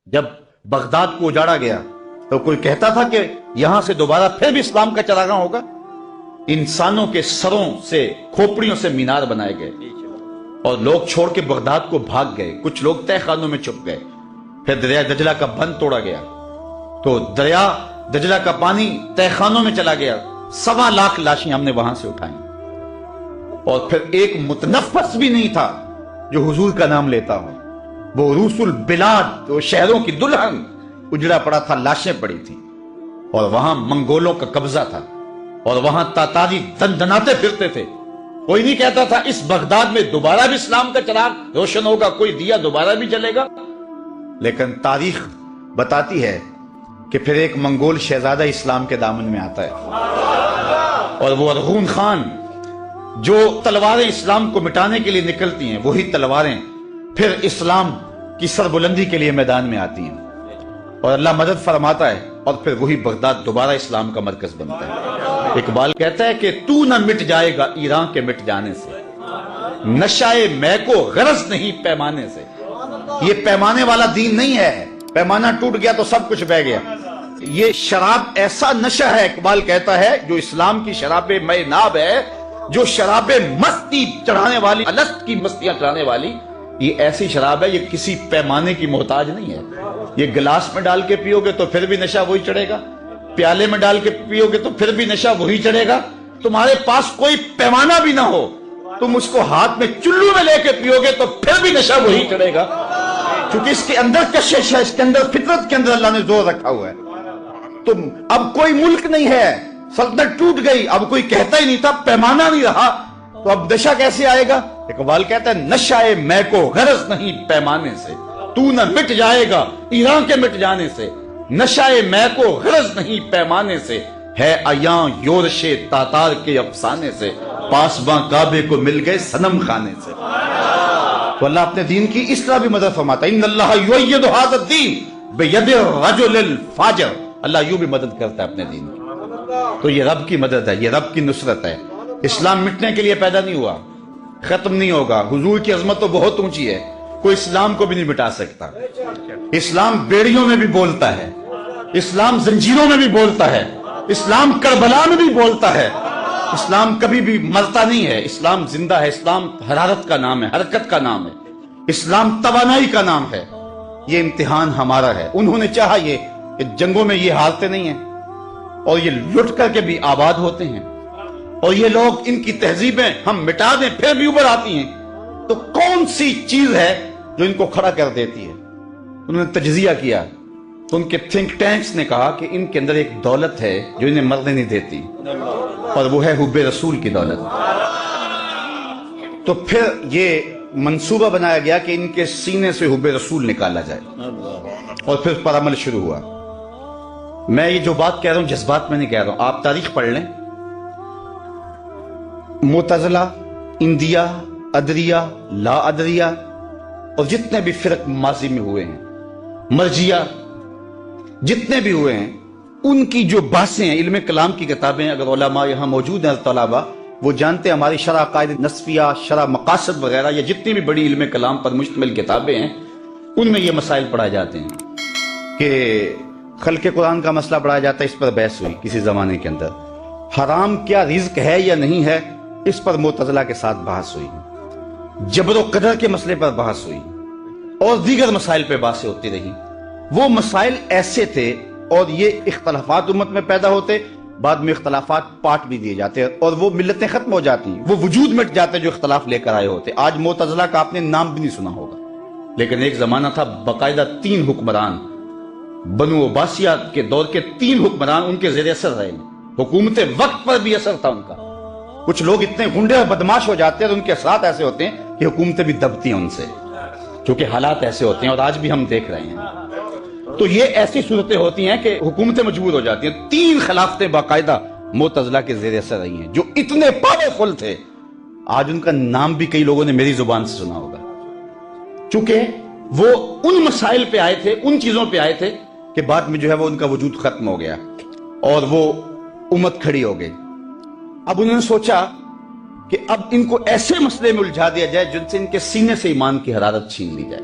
جب بغداد کو اجاڑا گیا تو کوئی کہتا تھا کہ یہاں سے دوبارہ پھر بھی اسلام کا چراغاں ہوگا؟ انسانوں کے سروں سے، کھوپڑیوں سے مینار بنائے گئے اور لوگ چھوڑ کے بغداد کو بھاگ گئے، کچھ لوگ تہ خانوں میں چھپ گئے۔ پھر دریا دجلہ کا بند توڑا گیا تو دریا دجلہ کا پانی تہ خانوں میں چلا گیا، 1.25 لاکھ لاشیں ہم نے وہاں سے اٹھائیں، اور پھر ایک متنفس بھی نہیں تھا جو حضور کا نام لیتا ہو۔ وہ روس البلاد، وہ شہروں کی دلہن، اجڑا پڑا تھا، لاشیں پڑی تھی، اور وہاں منگولوں کا قبضہ تھا، اور وہاں تاتاری دندناتے پھرتے تھے۔ کوئی نہیں کہتا تھا اس بغداد میں دوبارہ بھی اسلام کا چراغ روشن ہوگا، کوئی دیا دوبارہ بھی جلے گا۔ لیکن تاریخ بتاتی ہے کہ پھر ایک منگول شہزادہ اسلام کے دامن میں آتا ہے، اور وہ ارغون خان، جو تلواریں اسلام کو مٹانے کے لیے نکلتی ہیں، وہی تلواریں پھر اسلام کی سربلندی کے لیے میدان میں آتی ہیں، اور اللہ مدد فرماتا ہے، اور پھر وہی بغداد دوبارہ اسلام کا مرکز بنتا ہے۔ اقبال کہتا ہے کہ تو نہ مٹ جائے گا ایران کے مٹ جانے سے، نشائے میں کو غرض نہیں پیمانے سے۔ یہ پیمانے والا دین نہیں ہے، پیمانہ ٹوٹ گیا تو سب کچھ بہ گیا۔ یہ شراب ایسا نشہ ہے، اقبال کہتا ہے، جو اسلام کی شراب میں ناب ہے، جو شراب مستی چڑھانے والی، الست کی مستیاں چڑھانے والی، یہ ایسی شراب ہے، یہ کسی پیمانے کی محتاج نہیں ہے۔ یہ گلاس میں ڈال کے پیو گے تو پھر بھی نشہ وہی چڑھے گا، پیالے میں ڈال کے پیو گے تو پھر بھی نشہ وہی چڑھے گا۔ تمہارے پاس کوئی پیمانہ بھی نہ ہو، تم اس کو ہاتھ میں چلو میں لے کے پیو گے تو پھر بھی نشہ وہی چڑھے گا، کیونکہ اس کے اندر کشش ہے، اس کے اندر فطرت کے اندر اللہ نے زور رکھا ہوا ہے۔ تم اب کوئی ملک نہیں ہے، سلطنت ٹوٹ گئی، اب کوئی کہتا ہی نہیں تھا، پیمانہ نہیں رہا، تو اب نشہ کیسے آئے گا؟ اقبال کہتا ہے نشائے میں کو غرض نہیں پیمانے سے، تو نہ مٹ جائے گا ایران کے مٹ جانے سے، نشائے میں کو غرض نہیں پیمانے سے، ہے عیاں یورش تاتار کے افسانے سے، پاسباں کعبے کو مل گئے صنم خانے سے۔ تو اللہ اپنے دین کی اس طرح بھی مدد فرماتا ہے، ان اللہ یؤید ھذا الدین بید الرجل الفاجر، اللہ یوں بھی مدد کرتا ہے اپنے دین کی۔ تو یہ رب کی مدد ہے، یہ رب کی نصرت ہے۔ اسلام مٹنے کے لیے پیدا نہیں ہوا، ختم نہیں ہوگا۔ حضور کی عظمت تو بہت اونچی ہے، کوئی اسلام کو بھی نہیں مٹا سکتا۔ اسلام بیڑیوں میں بھی بولتا ہے، اسلام زنجیروں میں بھی بولتا ہے، اسلام کربلا میں بھی بولتا ہے۔ اسلام کبھی بھی مرتا نہیں ہے، اسلام زندہ ہے۔ اسلام حرارت کا نام ہے، حرکت کا نام ہے، اسلام توانائی کا نام ہے۔ یہ امتحان ہمارا ہے۔ انہوں نے چاہا یہ کہ جنگوں میں یہ ہارتے نہیں ہیں، اور یہ لٹ کر کے بھی آباد ہوتے ہیں، اور یہ لوگ ان کی تہذیبیں ہم مٹا دیں پھر بھی ابھر آتی ہیں۔ تو کون سی چیز ہے جو ان کو کھڑا کر دیتی ہے؟ انہوں نے تجزیہ کیا تو ان کے تھنک ٹینکس نے کہا کہ ان کے اندر ایک دولت ہے جو انہیں مرنے نہیں دیتی، اور وہ ہے حب رسول کی دولت۔ تو پھر یہ منصوبہ بنایا گیا کہ ان کے سینے سے حب رسول نکالا جائے، اور پھر پر عمل شروع ہوا۔ میں یہ جو بات کہہ رہا ہوں جذبات میں نہیں کہہ رہا ہوں، آپ تاریخ پڑھ لیں۔ معتزلہ، اندیہ، ادریہ، لا ادریہ، اور جتنے بھی فرق ماضی میں ہوئے ہیں، مرجیہ، جتنے بھی ہوئے ہیں، ان کی جو بحثیں ہیں، علم کلام کی کتابیں، اگر علماء یہاں موجود ہیں طلباء، وہ جانتے ہیں ہماری شرح عقائد نصفیہ، شرح مقاصد وغیرہ، یا جتنی بھی بڑی علم کلام پر مشتمل کتابیں ہیں، ان میں یہ مسائل پڑھائے جاتے ہیں کہ خلق قرآن کا مسئلہ پڑھایا جاتا ہے، اس پر بحث ہوئی کسی زمانے کے اندر۔ حرام کیا رزق ہے یا نہیں ہے، اس پر معتزلہ کے ساتھ بحث ہوئی۔ جبر و قدر کے مسئلے پر بحث ہوئی، اور دیگر مسائل پہ بحثیں ہوتی رہی۔ وہ مسائل ایسے تھے، اور یہ اختلافات امت میں پیدا ہوتے، بعد میں اختلافات پاٹ بھی دیے جاتے، اور وہ ملتیں ختم ہو جاتی ہیں، وہ وجود مٹ جاتے جو اختلاف لے کر آئے ہوتے۔ آج معتزلہ کا آپ نے نام بھی نہیں سنا ہوگا، لیکن ایک زمانہ تھا باقاعدہ 3 حکمران، بنو عباسیہ کے دور کے 3 حکمران ان کے زیر اثر رہے، حکومت وقت پر بھی اثر تھا ان کا۔ کچھ لوگ اتنے غنڈے اور بدماش ہو جاتے ہیں اور ان کے اثرات ایسے ہوتے ہیں کہ حکومتیں بھی دبتی ہیں ان سے، کیونکہ حالات ایسے ہوتے ہیں، اور آج بھی ہم دیکھ رہے ہیں۔ تو یہ ایسی صورتیں ہوتی ہیں کہ حکومتیں مجبور ہو جاتی ہیں۔ 3 خلافتیں باقاعدہ معتزلہ کے زیر اثر رہی ہیں، جو اتنے پاورفل تھے، آج ان کا نام بھی کئی لوگوں نے میری زبان سے سنا ہوگا، چونکہ وہ ان مسائل پہ آئے تھے، ان چیزوں پہ آئے تھے کہ بعد میں جو ہے وہ ان کا وجود ختم ہو گیا، اور وہ امت کھڑی ہو گئی۔ اب انہوں نے سوچا کہ اب ان کو ایسے مسئلے میں الجھا دیا جائے جن سے ان کے سینے سے ایمان کی حرارت چھین لی جائے۔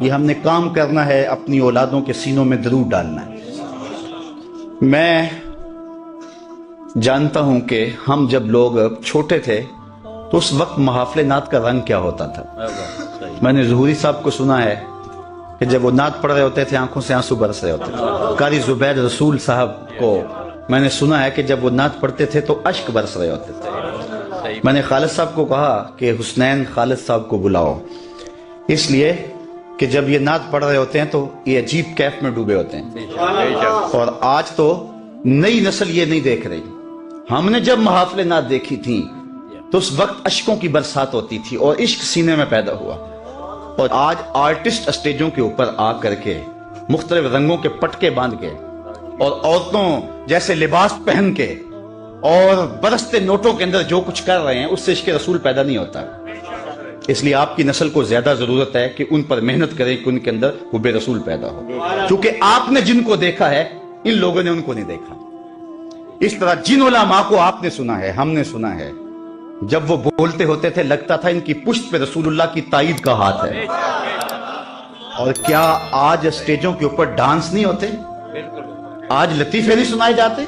یہ ہم نے کام کرنا ہے، اپنی اولادوں کے سینوں میں درود ڈالنا ہے۔ میں جانتا ہوں کہ ہم جب لوگ چھوٹے تھے تو اس وقت محافل نعت کا رنگ کیا ہوتا تھا۔ میں نے ظہوری صاحب کو سنا ہے کہ جب وہ نعت پڑھ رہے ہوتے تھے آنکھوں سے آنسو برس رہے ہوتے تھے۔ قاری زبیر رسول صاحب کو میں نے سنا ہے کہ جب وہ نعت پڑھتے تھے تو اشک برس رہے ہوتے تھے۔ میں نے خالد صاحب کو کہا کہ حسنین خالد صاحب کو بلاؤ، اس لیے کہ جب یہ نعت پڑھ رہے ہوتے ہیں تو یہ عجیب کیف میں ڈوبے ہوتے ہیں، اور آج تو نئی نسل یہ نہیں دیکھ رہی۔ ہم نے جب محافل نعت دیکھی تھی تو اس وقت اشکوں کی برسات ہوتی تھی اور عشق سینے میں پیدا ہوا، اور آج آرٹسٹ اسٹیجوں کے اوپر آ کر کے مختلف رنگوں کے پٹکے باندھ کے اور عورتوں جیسے لباس پہن کے اور برستے نوٹوں کے اندر جو کچھ کر رہے ہیں، اس سے عشق رسول پیدا نہیں ہوتا۔ اس لیے آپ کی نسل کو زیادہ ضرورت ہے کہ ان پر محنت کریں کہ ان کے اندر حب رسول پیدا ہو، کیونکہ آپ نے جن کو دیکھا ہے ان لوگوں نے ان کو نہیں دیکھا۔ اس طرح جن علماء کو آپ نے سنا ہے، ہم نے سنا ہے، جب وہ بولتے ہوتے تھے لگتا تھا ان کی پشت پہ رسول اللہ کی تائید کا ہاتھ ہے۔ اور کیا آج اسٹیجوں کے اوپر ڈانس نہیں ہوتے؟ آج لطیفے نہیں سنائے جاتے؟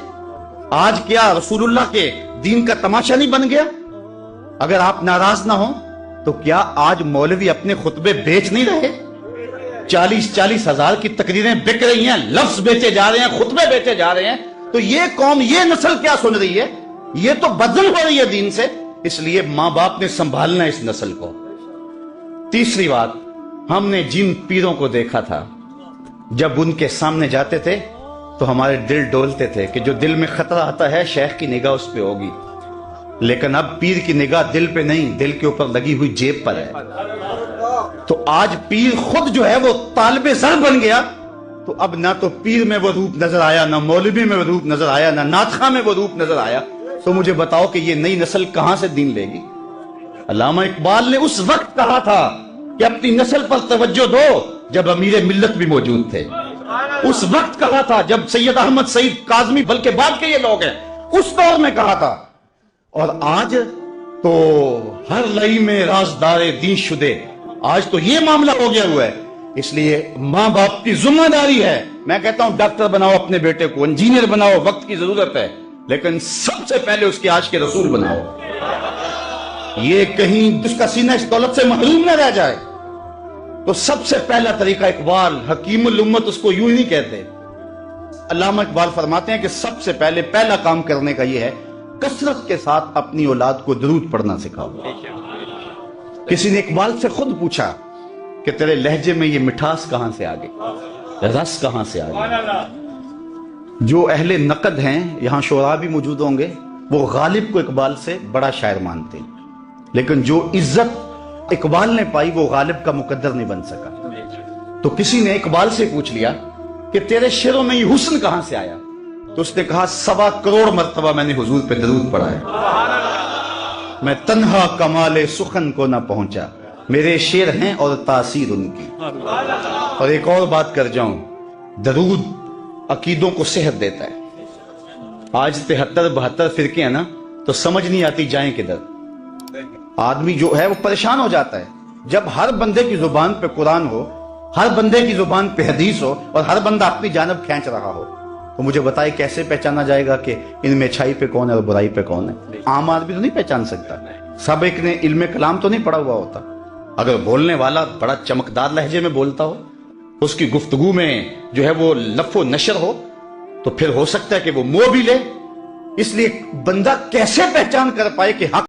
آج کیا رسول اللہ کے دین کا تماشا نہیں بن گیا؟ اگر آپ ناراض نہ ہوں تو کیا آج مولوی اپنے خطبے بیچ نہیں رہے؟ 40 ہزار کی تقریریں بک رہی ہیں، لفظ بیچے جا رہے ہیں، خطبے بیچے جا رہے ہیں، تو یہ قوم، یہ نسل کیا سن رہی ہے؟ یہ تو بدل ہو رہی ہے دین سے۔ اس لیے ماں باپ نے سنبھالنا اس نسل کو۔ تیسری بات، ہم نے جن پیروں کو دیکھا تھا جب ان کے سامنے جاتے تھے تو ہمارے دل ڈولتے تھے کہ جو دل میں خطرہ آتا ہے شیخ کی نگاہ اس پہ ہوگی، لیکن اب پیر کی نگاہ دل پہ نہیں، دل کے اوپر لگی ہوئی جیب پر ہے۔ تو آج پیر خود جو ہے وہ طالب زر بن گیا، تو اب نہ تو پیر میں وہ روپ نظر آیا، نہ مولوی میں وہ روپ نظر آیا، نہ نعت خواں میں وہ روپ نظر آیا۔ تو مجھے بتاؤ کہ یہ نئی نسل کہاں سے دین لے گی؟ علامہ اقبال نے اس وقت کہا تھا کہ اپنی نسل پر توجہ دو جب امیر ملت بھی موجود تھے۔ اس وقت کہا تھا جب سید احمد سعید کاظمی، بلکہ بعد کے یہ لوگ ہیں، اس دور میں کہا تھا۔ اور آج تو ہر لئی میں رازدار دین شدے، آج تو یہ معاملہ ہو گیا ہوا ہے۔ اس لیے ماں باپ کی ذمہ داری ہے، میں کہتا ہوں ڈاکٹر بناؤ اپنے بیٹے کو، انجینئر بناؤ، وقت کی ضرورت ہے، لیکن سب سے پہلے اس کے عاشق رسول بناؤ، یہ کہیں اس کا سینہ اس دولت سے محروم نہ رہ جائے۔ تو سب سے پہلا طریقہ، اقبال حکیم الامت اس کو یوں ہی نہیں کہتے، علامہ اقبال فرماتے ہیں کہ سب سے پہلا کام کرنے کا یہ ہے کثرت کے ساتھ اپنی اولاد کو درود پڑھنا سکھاؤ۔ کسی نے اقبال سے خود پوچھا کہ تیرے لہجے میں یہ مٹھاس کہاں سے آ گئی، رس کہاں سے آ گئی؟ جو اہل نقد ہیں، یہاں شعراء بھی موجود ہوں گے، وہ غالب کو اقبال سے بڑا شاعر مانتے ہیں، لیکن جو عزت اقبال نے پائی وہ غالب کا مقدر نہیں بن سکا۔ تو کسی نے اقبال سے پوچھ لیا کہ تیرے شعروں میں یہ حسن کہاں سے آیا؟ تو اس نے کہا 1.25 کروڑ مرتبہ میں نے حضور پہ درود پڑھا ہے، میں تنہا کمال سخن کو نہ پہنچا، میرے شعر ہیں اور تاثیر ان کی۔ اور ایک اور بات کر جاؤں، درود عقیدوں کو صحت دیتا ہے۔ آج 73-72 فرقے ہیں نا، تو سمجھ نہیں آتی جائیں کدھر۔ آدمی جو ہے وہ پریشان ہو جاتا ہے جب ہر بندے کی زبان پہ قرآن ہو، ہر بندے کی زبان پہ حدیث ہو، اور ہر بندہ اپنی جانب کھینچ رہا ہو۔ تو مجھے بتائے کیسے پہچانا جائے گا کہ ان میں اچھائی پہ کون ہے اور برائی پہ کون ہے؟ عام آدمی تو نہیں پہچان سکتا، سب ایک نے علم کلام تو نہیں پڑھا ہوا ہوتا۔ اگر بولنے والا بڑا چمکدار لہجے میں بولتا ہو، اس کی گفتگو میں جو ہے وہ لف و نشر ہو، تو پھر ہو سکتا ہے کہ وہ منہ بھی لے۔ اس لیے بندہ کیسے پہچان کر پائے کہ حق